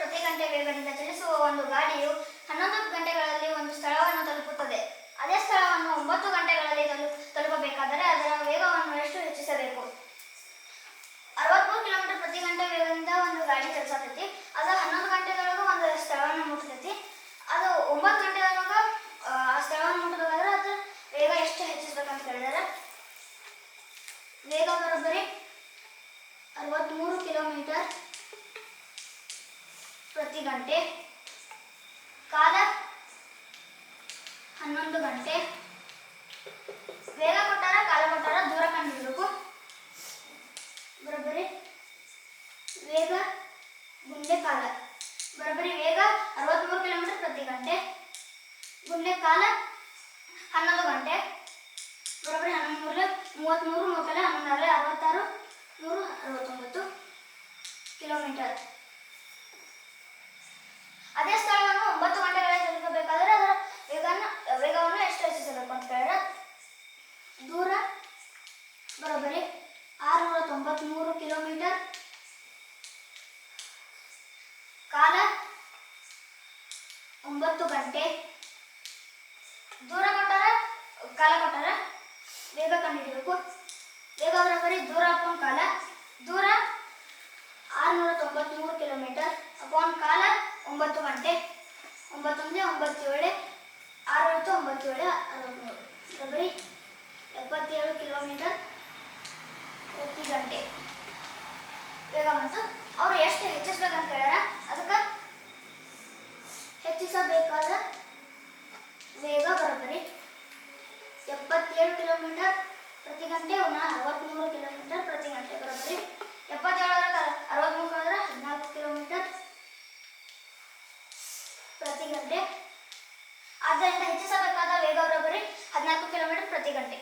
ಪ್ರತಿ ಗಂಟೆ ವೇಗದಿಂದ ಚಲಿಸುವ ಒಂದು ಗಾಡಿಯು 11 ಗಂಟೆಗಳಲ್ಲಿ ಒಂದು ಸ್ಥಳವನ್ನು ತಲುಪುತ್ತದೆ. ಅದೇ ಸ್ಥಳವನ್ನು 9 ಗಂಟೆಗಳಲ್ಲಿ ತಲುಪಬೇಕಾದರೆ ಅದರ ವೇಗವನ್ನು ಎಷ್ಟು ಹೆಚ್ಚಿಸಬೇಕು? 63 ಕಿಲೋಮೀಟರ್ ಪ್ರತಿ ಗಂಟೆ ವೇಗದಿಂದ ಒಂದು ಗಾಡಿ ಚಲಿಸತೈತಿ. ಅದು 11 ಗಂಟೆದೊಳಗೆ ಒಂದು ಸ್ಥಳವನ್ನು ಮುಟ್ಟತೈತಿ. ಅದು 9 ಗಂಟೆದೊಳಗೆ ಆ ಸ್ಥಳವನ್ನು ಮುಟ್ಟಬೇಕಾದ್ರೆ ಅದ್ರ ವೇಗ ಎಷ್ಟು ಹೆಚ್ಚಿಸ್ಬೇಕಂತ ಹೇಳಿದರೆ ವೇಗ ಬರೋಬ್ಬರಿ 63 ಕಿಲೋಮೀಟರ್ ಪ್ರತಿ ಗಂಟೆ, ಕಾಲ 11 ಗಂಟೆ. ವೇಗ ಕೊಟ್ಟಾರ ಕಾಲ ಕೊಟ್ಟಾರ ದೂರ ಕಂಡುಹಿಡಬೇಕು. ಬರೋಬ್ಬರಿ ವೇಗ ಗುಂಡೆ ಕಾಲ. ಬರೋಬ್ಬರಿ ವೇಗ 63 ಕಿಲೋಮೀಟರ್ ಪ್ರತಿ ಗಂಟೆ ಗುಂಡೆ ಕಾಲ 11 ಗಂಟೆ. ಬರೋಬ್ಬರಿ 11 33 ಮೊದಲ 11 66 369 ಕಿಲೋಮೀಟರ್. ಅದೇ ಸ್ಥಳವನ್ನು 9 ಗಂಟೆಗಳಲ್ಲಿ ತಲುಪಬೇಕಾದರೆ ಅದರ ವೇಗವನ್ನು ಎಷ್ಟು ಹೆಚ್ಚಿಸಬೇಕು ಅಂತ ಹೇಳಿದ್ರೆ ದೂರ ಬರೋಬ್ಬರಿ 693 ಕಿಲೋಮೀಟರ್, ಕಾಲ 9 ಗಂಟೆ. ದೂರ ಕೊಟ್ಟಾರ ಕಾಲ ಕೊಟ್ಟಾರ ವೇಗ ಕಂಡುಹಿಡಬೇಕು. ವೇಗ ಬರೋಬ್ಬರಿ ದೂರ ಅಪಾನ್ ಕಾಲ. ದೂರ 693 ಕಿಲೋಮೀಟರ್ ಅಪಾನ್ ಕಾಲ 9 ಗಂಟೆ. 9 9 7 6 9 7 63 ಬರೋಬ್ಬರಿ 77 ಕಿಲೋಮೀಟರ್ ಪ್ರತಿ ಗಂಟೆ ವೇಗ ಬಂತು. ಅವರು ಎಷ್ಟು ಹೆಚ್ಚಿಸ್ಬೇಕಂತ ಹೇಳ್ಯಾರ ಅದಕ್ಕೆ ಹೆಚ್ಚಿಸಬೇಕಾದ ವೇಗ ಬರೋಬ್ಬರಿ 77 ಕಿಲೋಮೀಟರ್ ಪ್ರತಿ ಗಂಟೆ 63 ಕಿಲೋಮೀಟರ್ ಪ್ರತಿ ಗಂಟೆ. ಬರೋಬ್ಬರಿ 77 63 ಕಳೆದ್ರೆ 14 ಕಿಲೋಮೀಟರ್ ಪ್ರತಿ ಗಂಟೆ. ಆದ್ದರಿಂದ ಹೆಚ್ಚಿಸಬೇಕಾದ ವೇಗ ಬರೋಬ್ಬರಿ 14 ಕಿಲೋಮೀಟರ್ ಪ್ರತಿ ಗಂಟೆ.